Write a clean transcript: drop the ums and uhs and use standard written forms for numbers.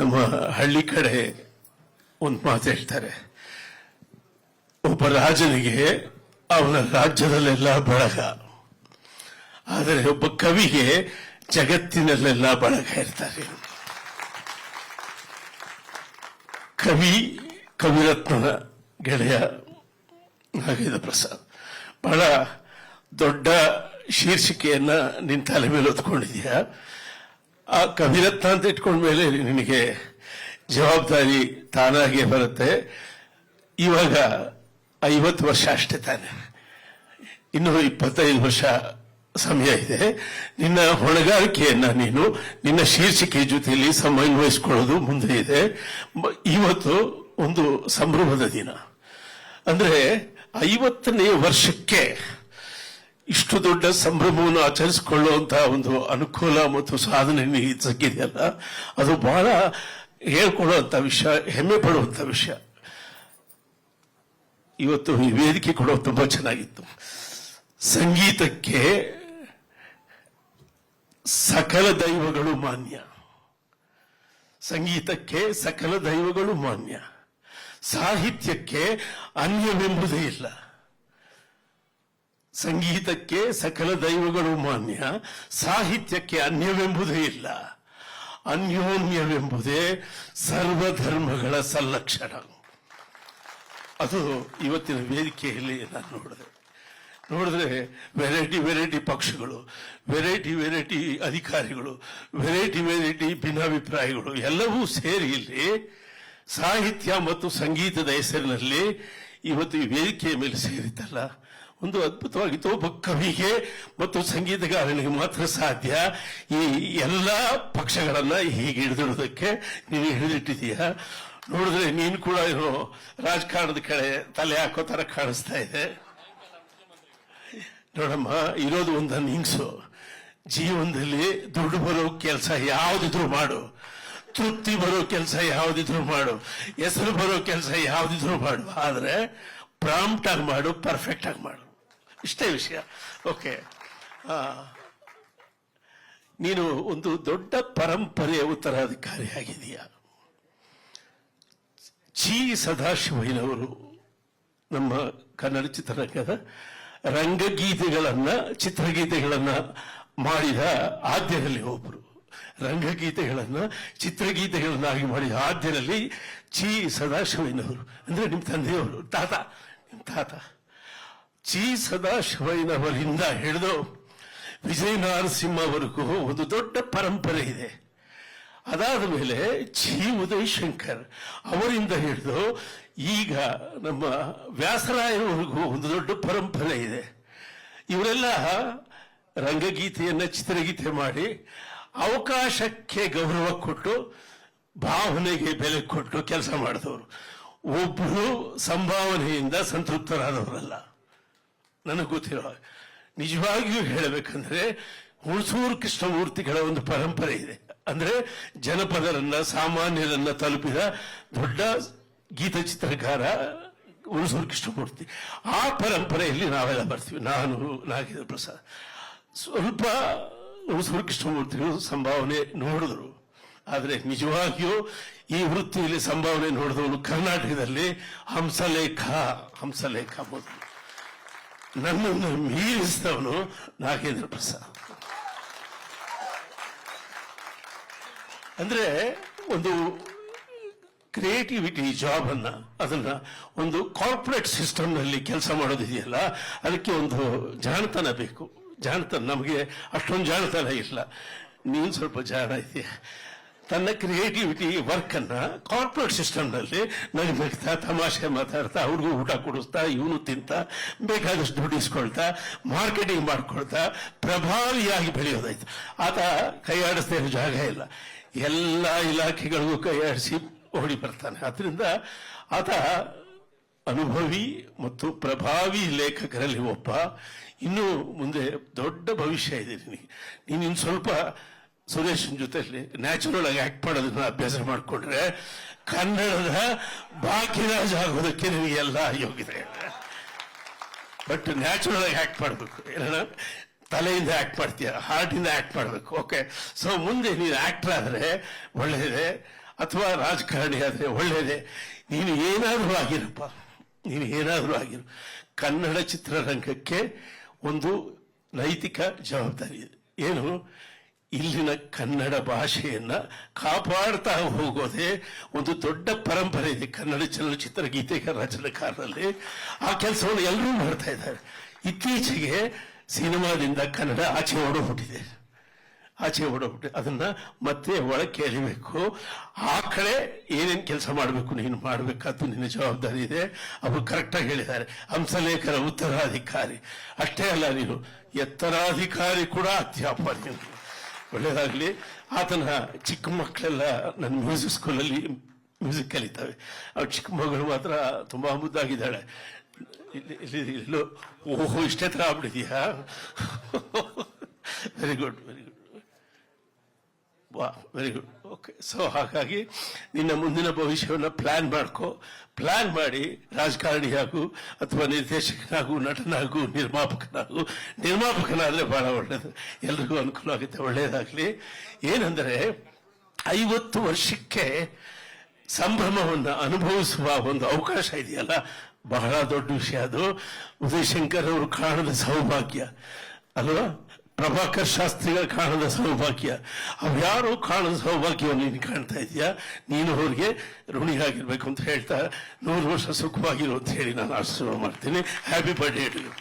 ನಮ್ಮ ಹಳ್ಳಿ ಕಡೆ ಒಂದು ಮಾತು ಹೇಳ್ತಾರೆ, ಒಬ್ಬ ರಾಜನಿಗೆ ಅವನ ರಾಜ್ಯದಲ್ಲೆಲ್ಲ ಬಳಗ, ಆದರೆ ಒಬ್ಬ ಕವಿಗೆ ಜಗತ್ತಿನಲ್ಲೆಲ್ಲ ಬಳಗ ಇರ್ತಾರೆ. ಕವಿರತ್ನನ ಗೆಳೆಯ ನಾಗೇಂದ್ರ ಪ್ರಸಾದ್, ಬಹಳ ದೊಡ್ಡ ಶೀರ್ಷಿಕೆಯನ್ನ ನಿನ್ನ ತಲೆ ಮೇಲೆ ಹೊತ್ಕೊಂಡಿದೀಯ. ಆ ಕವಿರತ್ನ ಅಂತ ಇಟ್ಕೊಂಡ ಮೇಲೆ ನಿನಗೆ ಜವಾಬ್ದಾರಿ ತಾನಾಗೆ ಬರುತ್ತೆ. ಇವಾಗ 50 ವರ್ಷ ಅಷ್ಟೇ ತಾನೆ, ಇನ್ನು 25 ವರ್ಷ ಸಮಯ ಇದೆ. ನಿನ್ನ ಹೊಣೆಗಾರಿಕೆಯನ್ನ ನೀನು ನಿನ್ನ ಶೀರ್ಷಿಕೆ ಜೊತೆಯಲ್ಲಿ ಸಮನ್ವಯಿಸಿಕೊಳ್ಳೋದು ಮುಂದೆ ಇದೆ. ಇವತ್ತು ಒಂದು ಸಂಭ್ರಮದ ದಿನ. ಅಂದ್ರೆ 50ನೇ ವರ್ಷಕ್ಕೆ ಇಷ್ಟು ದೊಡ್ಡ ಸಂಭ್ರಮವನ್ನು ಆಚರಿಸಿಕೊಳ್ಳುವಂತಹ ಒಂದು ಅನುಕೂಲ ಮತ್ತು ಸಾಧನೆ ಸಿಕ್ಕಿದೆಯಲ್ಲ, ಅದು ಬಹಳ ಹೇಳ್ಕೊಳ್ಳುವಂತ ವಿಷಯ, ಹೆಮ್ಮೆ ಪಡುವಂತ ವಿಷಯ. ಇವತ್ತು ಈ ವೇದಿಕೆ ಕೂಡ ತುಂಬಾ ಚೆನ್ನಾಗಿತ್ತು. ಸಂಗೀತಕ್ಕೆ ಸಕಲ ದೈವಗಳು ಮಾನ್ಯ, ಸಂಗೀತಕ್ಕೆ ಸಕಲ ದೈವಗಳು ಮಾನ್ಯ, ಸಾಹಿತ್ಯಕ್ಕೆ ಅನ್ಯವೆಂಬುದೇ ಇಲ್ಲ. ಸಂಗೀತಕ್ಕೆ ಸಕಲ ದೈವಗಳು ಮಾನ್ಯ, ಸಾಹಿತ್ಯಕ್ಕೆ ಅನ್ಯವೆಂಬುದೇ ಇಲ್ಲ. ಅನ್ಯೋನ್ಯವೆಂಬುದೇ ಸರ್ವಧರ್ಮಗಳ ಸಲ್ಲಕ್ಷಣ. ಅದು ಇವತ್ತಿನ ವೇದಿಕೆಯಲ್ಲಿ ನಾನು ನೋಡಿದ್ರೆ ವೆರೈಟಿ ಪಕ್ಷಗಳು, ವೆರೈಟಿ ಅಧಿಕಾರಿಗಳು, ವೆರೈಟಿ ಭಿನ್ನಾಭಿಪ್ರಾಯಗಳು ಎಲ್ಲವೂ ಸೇರಿ ಇಲ್ಲಿ ಸಾಹಿತ್ಯ ಮತ್ತು ಸಂಗೀತದ ಹೆಸರಿನಲ್ಲಿ ಇವತ್ತು ಈ ವೇದಿಕೆಯ ಮೇಲೆ ಸೇರಿದ್ದಲ್ಲ, ಒಂದು ಅದ್ಭುತವಾಗಿತ್ತು. ಒಬ್ಬ ಕವಿಗೆ ಮತ್ತು ಸಂಗೀತಗಾರನಿಗೆ ಮಾತ್ರ ಸಾಧ್ಯ ಈ ಎಲ್ಲ ಪಕ್ಷಗಳನ್ನ ಹೀಗೆ ಹಿಡಿದಿಡೋದಕ್ಕೆ. ನೀನು ಹಿಡಿದಿಟ್ಟಿದೀಯ. ನೋಡಿದ್ರೆ ನೀನು ಕೂಡ ಏನೋ ರಾಜಕಾರಣದ ಕಡೆ ತಲೆ ಹಾಕೋ ತರ ಕಾಣಿಸ್ತಾ ಇದೆ. ನೋಡಮ್ಮ, ಇರೋದು ಒಂದನ್ನು ಹಿಂಗ್ಸು. ಜೀವನದಲ್ಲಿ ದುಡ್ಡು ಬರೋ ಕೆಲಸ ಯಾವುದಿದ್ರು ಮಾಡು, ತೃಪ್ತಿ ಬರೋ ಕೆಲಸ ಯಾವುದಿದ್ರು ಮಾಡು, ಹೆಸರು ಬರೋ ಕೆಲಸ ಯಾವುದಿದ್ರು ಮಾಡು, ಆದ್ರೆ ಪ್ರಾಂಪ್ಟ್ ಆಗಿ ಮಾಡು, ಪರ್ಫೆಕ್ಟ್ ಆಗಿ ಮಾಡು. ಇಷ್ಟೇ ವಿಷಯ. ಓಕೆ, ನೀನು ಒಂದು ದೊಡ್ಡ ಪರಂಪರೆಯ ಉತ್ತರಾಧಿಕಾರಿಯಾಗಿದೀಯ. ಜಿ ಸದಾಶಿವಯ್ಯನವರು ನಮ್ಮ ಕನ್ನಡ ಚಿತ್ರರಂಗದ ರಂಗಗೀತೆಗಳನ್ನ, ಚಿತ್ರಗೀತೆಗಳನ್ನ ಮಾಡಿದ ಆದ್ಯರಲ್ಲಿ ಒಬ್ಬರು. ರಂಗಗೀತೆಗಳನ್ನ ಚಿತ್ರಗೀತೆಗಳನ್ನಾಗಿ ಮಾಡಿದ ಆದ್ಯರಲ್ಲಿ ಜಿ ಸದಾಶಿವಯ್ಯನವರು. ಅಂದ್ರೆ ನಿಮ್ಮ ತಂದೆಯವರು, ನಿಮ್ಮ ತಾತ ಜಿ ಸದಾಶಿವಯ್ಯನವರಿಂದ ಹಿಡಿದು ವಿಜಯ ನರಸಿಂಹವರೆಗೂ ಒಂದು ದೊಡ್ಡ ಪರಂಪರೆ ಇದೆ. ಅದಾದ ಮೇಲೆ ಜಿ ಉದಯಶಂಕರ್ ಅವರಿಂದ ಹಿಡಿದು ಈಗ ನಮ್ಮ ವ್ಯಾಸರಾಯರವರೆಗೂ ಒಂದು ದೊಡ್ಡ ಪರಂಪರೆ ಇದೆ. ಇವರೆಲ್ಲ ರಂಗಗೀತೆಯನ್ನ ಚಿತ್ರಗೀತೆ ಮಾಡಿ ಅವಕಾಶಕ್ಕೆ ಗೌರವ ಕೊಟ್ಟು, ಭಾವನೆಗೆ ಬೆಲೆ ಕೊಟ್ಟು ಕೆಲಸ ಮಾಡಿದವರು. ಒಬ್ಬರು ಸಂಭಾವನೆಯಿಂದ ಸಂತೃಪ್ತರಾದವರಲ್ಲ. ನನಗೆ ಗೊತ್ತಿರೋ ನಿಜವಾಗಿಯೂ ಹೇಳಬೇಕಂದ್ರೆ ಹುಣಸೂರು ಕೃಷ್ಣಮೂರ್ತಿಗಳ ಒಂದು ಪರಂಪರೆ ಇದೆ. ಅಂದ್ರೆ ಜನಪದರನ್ನ, ಸಾಮಾನ್ಯರನ್ನ ತಲುಪಿದ ದೊಡ್ಡ ಗೀತಚಿತ್ರಕಾರ ಹುಣಸೂರು ಕೃಷ್ಣಮೂರ್ತಿ. ಆ ಪರಂಪರೆಯಲ್ಲಿ ನಾವೆಲ್ಲ ಬರ್ತೀವಿ. ನಾನು ನಾಗೇಂದ್ರ ಪ್ರಸಾದ್ ಸ್ವಲ್ಪ ಹುಣಸೂರು ಕೃಷ್ಣಮೂರ್ತಿಗಳು ಸಂಭಾವನೆ ನೋಡಿದ್ರು. ಆದರೆ ನಿಜವಾಗಿಯೂ ಈ ವೃತ್ತಿಯಲ್ಲಿ ಸಂಭಾವನೆ ನೋಡಿದವನು ಕರ್ನಾಟಕದಲ್ಲಿ ಹಂಸಲೇಖ ಮೊದಲು. ನನ್ನನ್ನು ಮೀರಿಸಿದವನು ನಾಗೇಂದ್ರ ಪ್ರಸಾದ್. ಅಂದ್ರೆ ಒಂದು ಕ್ರಿಯೇಟಿವಿಟಿ ಜಾಬ್ ಅದನ್ನ ಒಂದು ಕಾರ್ಪೊರೇಟ್ ಸಿಸ್ಟಮ್ ನಲ್ಲಿ ಕೆಲಸ ಮಾಡೋದಿದೆಯಲ್ಲ, ಅದಕ್ಕೆ ಒಂದು ಜಾಣತನ ಬೇಕು. ಜಾಣತನ ನಮಗೆ ಅಷ್ಟೊಂದು ಜಾಣತನ ಇಲ್ಲ. ನೀನು ಸ್ವಲ್ಪ ಜಾಣ ಇದೆಯಾ. ತನ್ನ ಕ್ರಿಯೇಟಿವಿಟಿ ವರ್ಕ್ ಅನ್ನ ಕಾರ್ಪೊರೇಟ್ ಸಿಸ್ಟಮ್ ನಲ್ಲಿ ನಗ್ತಾ, ತಮಾಷೆ ಮಾತಾಡ್ತಾ, ಅವ್ರಿಗೂ ಊಟ ಕೊಡಿಸ್ತಾ, ಇವನು ತಿಂತ, ಬೇಕಾದಷ್ಟು ದುಡ್ಡಿಸ್ಕೊಳ್ತಾ, ಮಾರ್ಕೆಟಿಂಗ್ ಮಾಡ್ಕೊಳ್ತಾ ಪ್ರಭಾವಿಯಾಗಿ ಬೆಳೆಯೋದಾಯ್ತು. ಆತ ಕೈಯಾಡಿಸ್ತಾ ಇರೋ ಜಾಗ ಇಲ್ಲ. ಎಲ್ಲ ಇಲಾಖೆಗಳಿಗೂ ಕೈಯಾಡಿಸಿ ಓಡಿ ಬರ್ತಾನೆ. ಆದ್ರಿಂದ ಆತ ಅನುಭವಿ ಮತ್ತು ಪ್ರಭಾವಿ ಲೇಖಕರಲ್ಲಿ ಒಬ್ಬ. ಇನ್ನು ಮುಂದೆ ದೊಡ್ಡ ಭವಿಷ್ಯ ಇದೆ ನಿನಗೆ. ನೀನು ಸ್ವಲ್ಪ ಸುರೇಶನ್ ಜೊತೆಯಲ್ಲಿ ನ್ಯಾಚುರಲ್ ಆಗಿ ಆಕ್ಟ್ ಮಾಡೋದನ್ನ ಅಭ್ಯಾಸ ಮಾಡಿಕೊಂಡ್ರೆ ಕನ್ನಡದ ಭಾಗ್ಯರಾಜ ಆಗೋದಕ್ಕೆ ನಿನಗೆ ಎಲ್ಲ ಯೋಗ್ಯತೆ ಇದೆ. ಬಟ್ ನ್ಯಾಚುರಲ್ ಆಗಿ ಆಕ್ಟ್ ಮಾಡಬೇಕು. ಏನ ತಲೆಯಿಂದ ಆಕ್ಟ್ ಮಾಡ್ತೀಯ, ಹಾರ್ಟ್ ಇಂದ ಆಕ್ಟ್ ಮಾಡಬೇಕು. ಓಕೆ, ಸೊ ಮುಂದೆ ನೀನು ಆಕ್ಟರ್ ಆದ್ರೆ ಒಳ್ಳೆಯದೇ. ಅಥವಾ ರಾಜಕಾರಣಿ ಆದರೆ ಒಳ್ಳೆಯದೇ. ನೀನು ಏನಾದರೂ ಆಗಿರಪ್ಪ, ನೀನು ಏನಾದರೂ ಆಗಿರು, ಕನ್ನಡ ಚಿತ್ರರಂಗಕ್ಕೆ ಒಂದು ನೈತಿಕ ಜವಾಬ್ದಾರಿ ಇದೆ. ಏನು? ಇಲ್ಲಿನ ಕನ್ನಡ ಭಾಷೆಯನ್ನ ಕಾಪಾಡ್ತಾ ಹೋಗೋದೇ ಒಂದು ದೊಡ್ಡ ಪರಂಪರೆ ಇದೆ ಕನ್ನಡ ಚಲನಚಿತ್ರ ಗೀತೆಗಳ ರಚನೆಕಾರರಲ್ಲಿ. ಆ ಕೆಲಸವನ್ನು ಎಲ್ಲರೂ ಮಾಡ್ತಾ ಇದ್ದಾರೆ. ಇತ್ತೀಚೆಗೆ ಸಿನಿಮಾದಿಂದ ಕನ್ನಡ ಆಚೆ ಓಡೋಗ್ಬಿಟ್ಟಿದೆ. ಅದನ್ನ ಮತ್ತೆ ಒಳಕ್ಕೆ ಎಳಿಬೇಕು. ಆ ಕಡೆ ಏನೇನು ಕೆಲಸ ಮಾಡಬೇಕು ನೀನು ಮಾಡಬೇಕಾದ್ದು ನಿನ್ನ ಜವಾಬ್ದಾರಿ ಇದೆ. ಅವರು ಕರೆಕ್ಟಾಗಿ ಹೇಳಿದ್ದಾರೆ. ಹಂಸಲೇಖರ ಉತ್ತರಾಧಿಕಾರಿ ಅಷ್ಟೇ ಅಲ್ಲ, ನೀನು ಎತ್ತರಾಧಿಕಾರಿ ಕೂಡ ಆಗ್ತೀಯಪ್ಪ. ನೀನು ಒಳ್ಳೇದಾಗ್ಲಿ. ಆತನ ಚಿಕ್ಕ ಮಕ್ಕಳೆಲ್ಲ ನನ್ನ ಮ್ಯೂಸಿಕ್ ಸ್ಕೂಲಲ್ಲಿ ಮ್ಯೂಸಿಕ್ ಕಲಿತಾವೆ. ಅವ್ರ ಚಿಕ್ಕ ಮಗಳು ಮಾತ್ರ ತುಂಬಾ ಮುದ್ದಾಗಿದ್ದಾಳೆ. ಇಲ್ಲೋ ಓಹೋ ಇಷ್ಟೇ ತರ ಆಗ್ಬಿಟ್ಟಿದೀಯಾ? ವೆರಿ ಗುಡ್, ವೆರಿ ಗುಡ್, ವಾ, ವೆರಿ ಗುಡ್. ಓಕೆ. ಸೊ ಹಾಗಾಗಿ ನಿನ್ನ ಮುಂದಿನ ಭವಿಷ್ಯವನ್ನು ಪ್ಲಾನ್ ಮಾಡಿ ರಾಜಕಾರಣಿಯಾಗು ಅಥವಾ ನಿರ್ದೇಶಕನಾಗು, ನಟನಾಗು, ನಿರ್ಮಾಪಕನಾದ್ರೆ ಬಹಳ ಒಳ್ಳೇದು, ಎಲ್ರಿಗೂ ಅನುಕೂಲ ಆಗುತ್ತೆ. ಒಳ್ಳೇದಾಗ್ಲಿ. ಏನಂದರೆ 50 ವರ್ಷಕ್ಕೆ ಸಂಭ್ರಮವನ್ನು ಅನುಭವಿಸುವ ಒಂದು ಅವಕಾಶ ಇದೆಯಲ್ಲ, ಬಹಳ ದೊಡ್ಡ ವಿಷಯ ಅದು. ಉದಯಶಂಕರ್ ಅವರು ಕಾಣದ ಸೌಭಾಗ್ಯ ಅಲ್ವಾ? ಪ್ರಭಾಕರ್ ಶಾಸ್ತ್ರಿಗಳು ಕಾಣದ ಸೌಭಾಗ್ಯ. ಅವ್ಯಾರು ಕಾಣದ ಸೌಭಾಗ್ಯವನ್ನು ನೀನು ಕಾಣ್ತಾ ಇದೆಯಾ? ನೀನು ಅವ್ರಿಗೆ ಋಣಿಯಾಗಿರ್ಬೇಕು ಅಂತ ಹೇಳ್ತಾ 100 ವರ್ಷ ಸುಖವಾಗಿರು ಅಂತ ಹೇಳಿ ನಾನು ಆಶೀರ್ವಾದ ಮಾಡ್ತೀನಿ. Happy birthday to you.